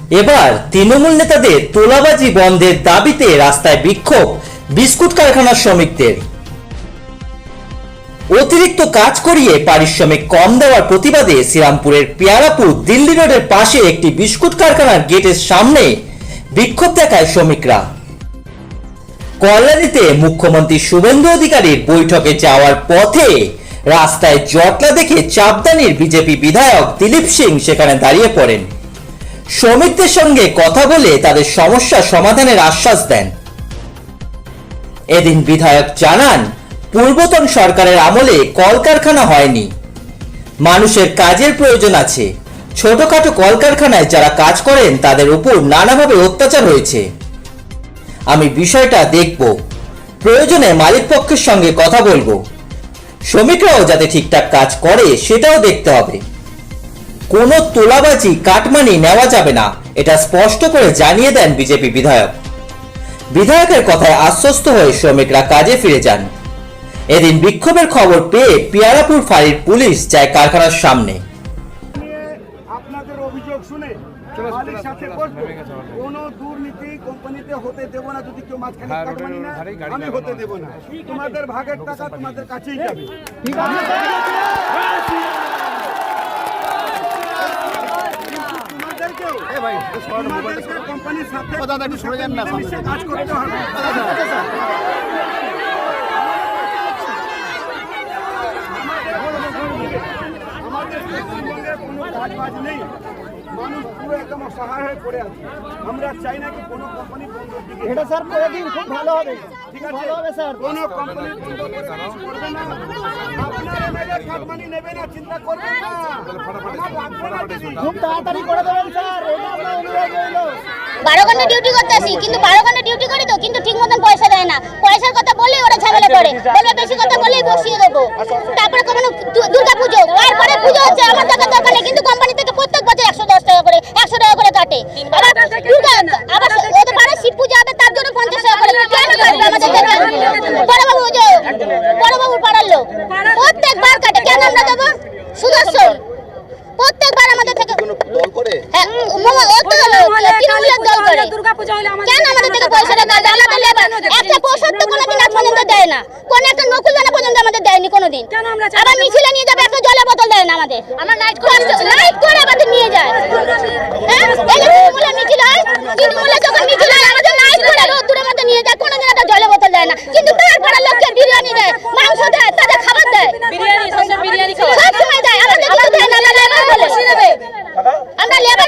এবার তৃণমূল নেতাদের তোলাবাজি বন্ধের দাবিতে রাস্তায় বিক্ষোভ বিস্কুট কারখানার শ্রমিকদের। অতিরিক্ত কাজ করিয়ে পারিশ্রমিক কম দেওয়ার প্রতিবাদে শ্রীরামপুরের পেয়ারাপুর দিল্লি রোডের পাশে একটি বিস্কুট কারখানার গেটের সামনে বিক্ষোভ দেখায় শ্রমিকরা। কল্যাণীতে মুখ্যমন্ত্রী শুভেন্দু অধিকারীর বৈঠকে যাওয়ার পথে রাস্তায় জটলা দেখে চাপদানির বিজেপি বিধায়ক দিলীপ সিং সেখানে দাঁড়িয়ে পড়েন। শ্রমিকদের সঙ্গে কথা বলে তাদের সমস্যা সমাধানের আশ্বাস দেন। এদিন বিধায়ক জানান, পূর্বতন সরকারের আমলে কলকারখানা হয়নি, মানুষের কাজের প্রয়োজন আছে। ছোটখাটো কলকারখানায় যারা কাজ করেন তাদের উপর নানাভাবে অত্যাচার হয়েছে। আমি বিষয়টা দেখব, প্রয়োজনে মালিক পক্ষের সঙ্গে কথা বলবো, শ্রমিকরাও যাতে ঠিকঠাক কাজ করে সেটাও দেখতে হবে। কোনো তোলাবাজি কাটমানি নেওয়া যাবে না, এটা স্পষ্ট করে জানিয়ে দেন বিজেপি বিধায়ক। বিধায়কের কথায় আশ্বস্ত হয়ে শ্রমিকরা কাজে ফিরে যান। এদিন বিক্ষোভের খবর পেয়ে পেয়ারাপুর ফাঁড়ির পুলিশ যায় কারখানার সামনে। আপনাদের অভিযোগ শুনে মালিক সাথে বসবো, কোনো দুর্নীতি কোম্পানিতে হতে দেব না। যদি কেউ মাঝখানে কাটমানি না, আমি হতে দেব না। তোমাদের ভাগের টাকা তোমাদের কাছেই যাবে। কোম্পানির সাথে কাজ করতে হবে। আমাদের পশ্চিমবঙ্গে কোনো কাজ বাজ নেই, মানুষ পুরো একদম অসহায় হয়ে পড়ে আছে। আমরা চাই না কি কোনো কোম্পানি বন্ধ দিকে। এটা স্যার করে দিন, খুব ভালো হবে। ঠিক আছে, ভালো হবে স্যার। কোনো কোম্পানি বন্ধ করবে না, আপনারা মেয়েদের কাটমানি নেবে না, চিন্তা করবেন না, খুব তাড়াতাড়ি করে দেবেন স্যার। এটা আমরা অনুরোধ রইল। 12 ঘন্টা ডিউটি করতে আসি, কিন্তু 12 ঘন্টা ডিউটি করি তো, কিন্তু ঠিক মতন পয়সা দেয় না। পয়সার কথা বললেই ওরা ঝামেলা করে, বলবে বেশি কথা বললেই বসিয়ে দেবো। তারপরে কোনো দুর্গা পুজো, তারপরে পুজো হচ্ছে, আমার টাকার দরকার নেই, কিন্তু কোম্পানি থেকে প্রত্যেক বছর 110 টাকা করে 100 টাকা করে কাটে। আবার দুর্গা, আবার ওদের পাড়া শিব পূজা হবে, তার জন্য 50 টাকা করে কেন কাটবে আমাদের থেকে? বড়বাবু, বড়বাবুর পাড়ার লোক প্রত্যেকবার কাটে, কেন আমরা দেবো? সুদর্শন প্রত্যেকবার আমাদের থেকে দল করে, হ্যাঁ তৃণমূলের দল করে। কেন আমাদের থেকে পয়সাটা কাটে? আমাদের লেবার একটা পোশাক তো কোনোদিন আজ পর্যন্ত দেয় না, কোন একটা নকুল দানা পর্যন্ত আমাদের দেয়নি কোনোদিন। আবার মিছিলে নিয়ে যাবে, একটা জলের বোতল দেয় না আমাদের। আমরা নাইট করে আমাদের নিয়ে যায়। হ্যাঁ, এই যে তৃণমূলের মিছিল হয়, তৃণমূলের যখন মিছিল হয় আমাদের নাইট করে রোদ্দুরের মধ্যে নিয়ে যায়, কোনোদিন একটা জলের বোতল দেয় না। কিন্তু তার পাড়ার লোককে বিরিয়ানি দেয়, মাংস দেয়, তাদের খাবার দেয়, বিরিয়ানি সব সময় দেয়, আমাদের কিছু দেয় না।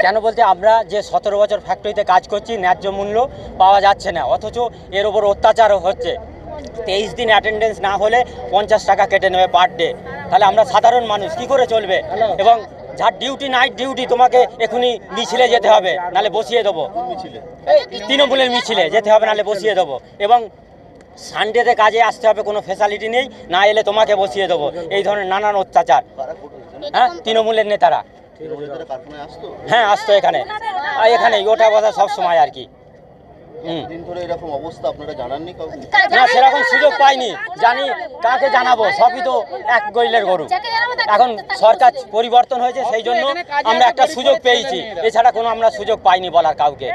কেন বলতে, আমরা যে 17 বছর ফ্যাক্টরিতে কাজ করছি, ন্যায্য মূল্য পাওয়া যাচ্ছে না, অথচ এর ওপর অত্যাচারও হচ্ছে। 23 দিন অ্যাটেন্ডেন্স না হলে 50 টাকা কেটে নেবে পার ডে। তাহলে আমরা সাধারণ মানুষ কি করে চলবে? এবং যার ডিউটি নাইট ডিউটি, তোমাকে এখনই মিছিলে যেতে হবে, নাহলে বসিয়ে দেবো। তৃণমূলের মিছিলে যেতে হবে, নাহলে বসিয়ে দেবো। এবং সানডেতে কাজে আসতে হবে, কোনো ফ্যাসিলিটি নেই, না এলে তোমাকে বসিয়ে দেবো। এই ধরনের নানান অত্যাচার। হ্যাঁ, তৃণমূলের নেতারা হ্যাঁ আসতো এখানে, এখানেই ওঠা বসা সব সময় আর কি। না, সেরকম সুযোগ পাইনি, জানি কাকে জানাবো, সবই তো এক গইলের গরু। এখন সরকার পরিবর্তন হয়েছে, সেই জন্য আমরা একটা সুযোগ পেয়েছি, এছাড়া কোনো আমরা সুযোগ পাইনি বলার কাউকে।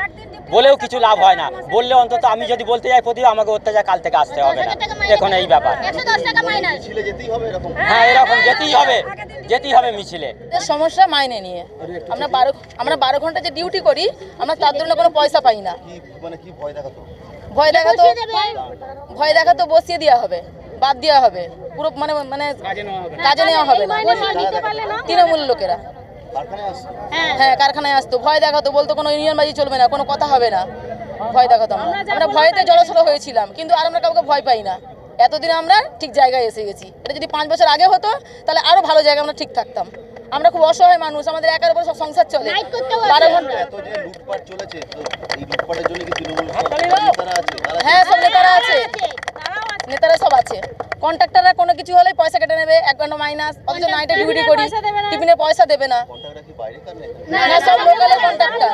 বলেও কিছু লাভ হয় না, বললে অন্তত আমি যদি বলতে যাই প্রতি আমাকে অত্যাচার কাল থেকে আসতে হবে না। এখন এই ব্যাপার, হ্যাঁ এরকম যেতেই হবে মিছিলে। সমস্যা মাইনে নিয়ে আমরা 12 ঘন্টা যে ডিউটি করি, আমরা তার জন্য কোনো পয়সা পাই না। ভয় দেখাতো বসিয়ে দেওয়া হবে, বাদ দেওয়া হবে, পুরো মানে কাজে নেওয়া হবে না। তৃণমূল লোকেরা হ্যাঁ কারখানায় আসতো, ভয় দেখাতো, বলতো কোনো ইউনিয়ন বাজি চলবে না, কোনো কথা হবে না, ভয় দেখাতো। আমরা ভয়েতে জড়সড় হয়েছিলাম, কিন্তু আর আমরা কাউকে ভয় পাই না। এতদিন আমরা ঠিক জায়গায় এসে গেছি। এটা যদি 5 বছর আগে হতো, তাহলে আরো ভালো জায়গায় আমরা ঠিক থাকতাম। আমরা খুব অসহায় মানুষ, আমাদের একার উপর সব সংসার চলে। 12 ঘন্টা হ্যাঁ, সব নেতারা আছে, নেতারা সব আছে। কন্ট্রাক্টররা কোনো কিছু হলে পয়সা কেটে নেবে, 1 ঘন্টা মাইনাস, অথচ নাইটে ডিউটি করি, টিফিনে পয়সা দেবে না। না, সব লোকালের কন্ট্রাক্টর,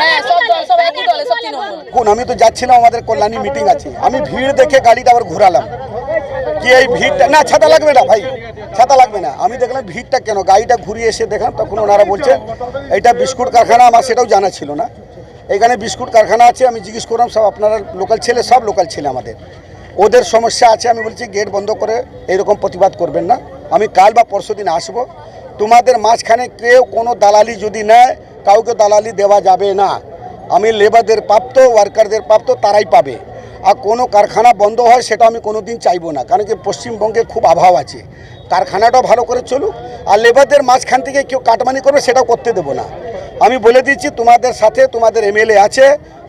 হ্যাঁ সব একই দলে, সব তৃণমূল। আমি তো যাচ্ছিলাম, আমাদের কল্যাণী মিটিং আছে, আমি ভিড় দেখে গাড়িটা আবার ঘোরালাম। কি এই ভিড়টা না ছাতা লাগবে না ভাই, ছাতা লাগবে না। আমি দেখলাম ভিড়টা কেন, গাড়িটা ঘুরিয়ে এসে দেখলাম তখন ওনারা বলছে এটা বিস্কুট কারখানা, আমার সেটাও জানা ছিল না। এখানে বিস্কুট কারখানা আছে, আমি জিজ্ঞেস করলাম সব আপনারা লোকাল ছেলে, সব লোকাল ছেলে আমাদের, ওদের সমস্যা আছে। আমি বলছি গেট বন্ধ করে এইরকম প্রতিবাদ করবেন না, আমি কাল বা পরশু দিন আসবো। তোমাদের মাঝখানে কেউ কোনো দালালি যদি নেয়, কাউকে দালালি দেওয়া যাবে না। আমি লেবারদের প্রাপ্ত, ওয়ার্কারদের প্রাপ্ত, তারাই পাবে। আর কোনো কারখানা বন্ধ হয় সেটা আমি কোনো দিন চাইবো না, কারণ কি পশ্চিমবঙ্গে খুব অভাব আছে। কারখানাটাও ভালো করে চলুক, আর লেবারদের মাঝখান থেকে কেউ কাটমানি করবে সেটাও করতে দেবো না। আমি বলে দিচ্ছি তোমাদের সাথে তোমাদের এমএলএ আছে,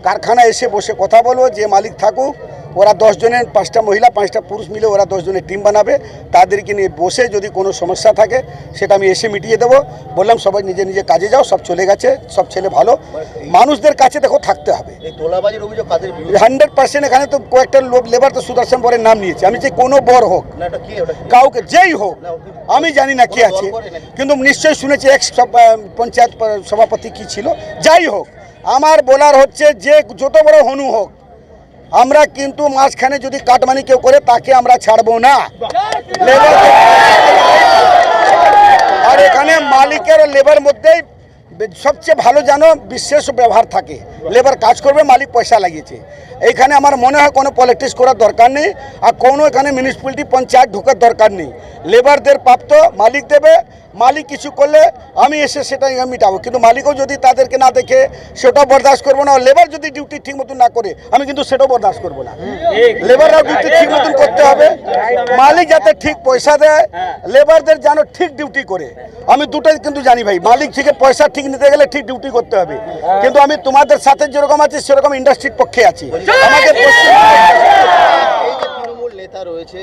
কারখানা এসে বসে কথা বলবো, যে মালিক থাকুক, ওরা 10 জনের 5টা মহিলা 5টা পুরুষ মিলে ওরা 10 জনের টিম বানাবে, তাদেরকে নিয়ে বসে যদি কোনো সমস্যা থাকে সেটা আমি এসে মিটিয়ে দেবো। বললাম সবাই নিজে নিজে কাজে যাও, সব চলে গেছে, সব ছেলে ভালো। মানুষদের কাছে দেখো থাকতে হবে। 100% এখানে তো কয়েকটা লেবার তো সুদর্শন বরের নাম নিয়েছে। আমি যে কোনো বর হোক, কাউকে যেই হোক, আমি জানি না কে আছে, কিন্তু নিশ্চয়ই শুনেছি এক্স পঞ্চায়েত সভাপতি কি ছিল। যাই হোক, আমার বলার হচ্ছে যে যত বড় হনু হোক, আমরা কিন্তু মাঝখানে যদি কাটমানি কেউ করে তাকে আমরা ছাড়বো না। আর এখানে মালিকের আর লেবার মধ্যেই সবচেয়ে ভালো জানো বিশেষ ব্যবহার থাকে। লেবার কাজ করবে, মালিক পয়সা লাগিয়েছে। এইখানে আমার মনে হয় কোনো পলিটিক্স করার দরকার নেই, আর কোনো এখানে মিউনিসিপ্যালিটি পঞ্চায়েত ঢোকার দরকার নেই। লেবারদের প্রাপ্ত মালিক দেবে, মালিক কিছু করলে আমি এসে সেটাই মিটাবো, কিন্তু মালিকও যদি তাদেরকে না দেখে সেটাও বরদাস্ত করবো না। লেবার যদি ডিউটি ঠিক মতন না করে আমি কিন্তু সেটাও বরদাস্ত করবো না। লেবাররাও ডিউটি ঠিক মতন করতে হবে, মালিক যাতে ঠিক পয়সা দেয়, লেবারদের যেন ঠিক ডিউটি করে। আমি দুটোই কিন্তু জানি ভাই, মালিক থেকে পয়সা ঠিক নিতে গেলে ঠিক ডিউটি করতে হবে। কিন্তু আমি তোমাদের সাথে যেরকম আছি সেরকম ইন্ডাস্ট্রির পক্ষে আছি। আমাদের নেতা রয়েছে,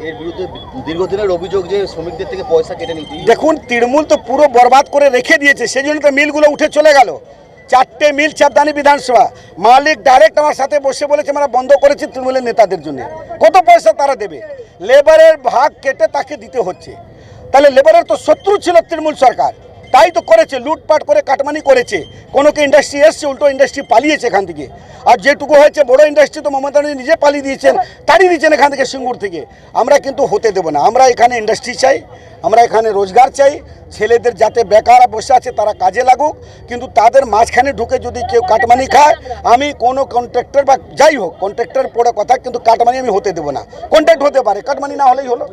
এর বিরুদ্ধে দীর্ঘদিনের অভিযোগ যে শ্রমিকদের থেকে পয়সা কেটে নিতে। দেখুন, তৃণমূল তো পুরো বরবাদ করে রেখে দিয়েছে, সেই জন্য তো মিলগুলো উঠে চলে গেল। 4টে মিল চাপদানি বিধানসভা, মালিক ডাইরেক্ট আমার সাথে বসে বলেছে আমরা বন্ধ করেছি তৃণমূলের নেতাদের জন্য। কত পয়সা তারা দেবে? লেবারের ভাগ কেটে তাকে দিতে হচ্ছে। তাহলে লেবারের তো শত্রু ছিল তৃণমূল সরকার, তাই তো করেছে, লুটপাট করে কাটমানি করেছে। কোনোকে ইন্ডাস্ট্রি এসছে, উল্টো ইন্ডাস্ট্রি পালিয়েছে এখান থেকে। আর যেটুকু হয়েছে বড় ইন্ডাস্ট্রি তো মমতা ব্যানার্জি নিজে পালিয়ে দিয়েছেন, তাড়িয়ে দিয়েছেন এখান থেকে, সিঙ্গুর থেকে। আমরা কিন্তু হতে দেবো না। আমরা এখানে ইন্ডাস্ট্রি চাই, আমরা এখানে রোজগার চাই, ছেলেদের যাতে বেকার বসে আছে তারা কাজে লাগুক। কিন্তু তাদের মাঝখানে ঢুকে যদি কেউ কাটমানি খায়, আমি কোনো কন্ট্রাক্টর বা যাই হোক, কন্ট্রাক্টর পড়ে কথা, কিন্তু কাটমানি আমি হতে দেবো না। কন্ট্রাক্ট হতে পারে, কাটমানি না হলেই হলো।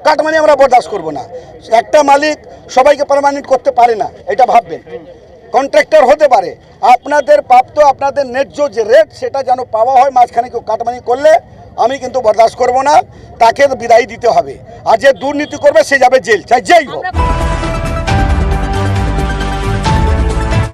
কাটমানি আমরা বরদাস্ত করবো না। একটা মালিক সবাইকে পার্মানেন্ট করতে পারে না, এটা ভাববেন। কন্ট্রাক্টর হতে পারে, আপনাদের প্রাপ্ত আপনাদের ন্যায্য যে রেট সেটা যেন পাওয়া হয়। মাঝখানে কেউ কাটমানি করলে আমি কিন্তু বরদাস্ত করবো না, তাকে বিদায় দিতে হবে। আর যে দুর্নীতি করবে সে যাবে জেল, চাই যেই হোক।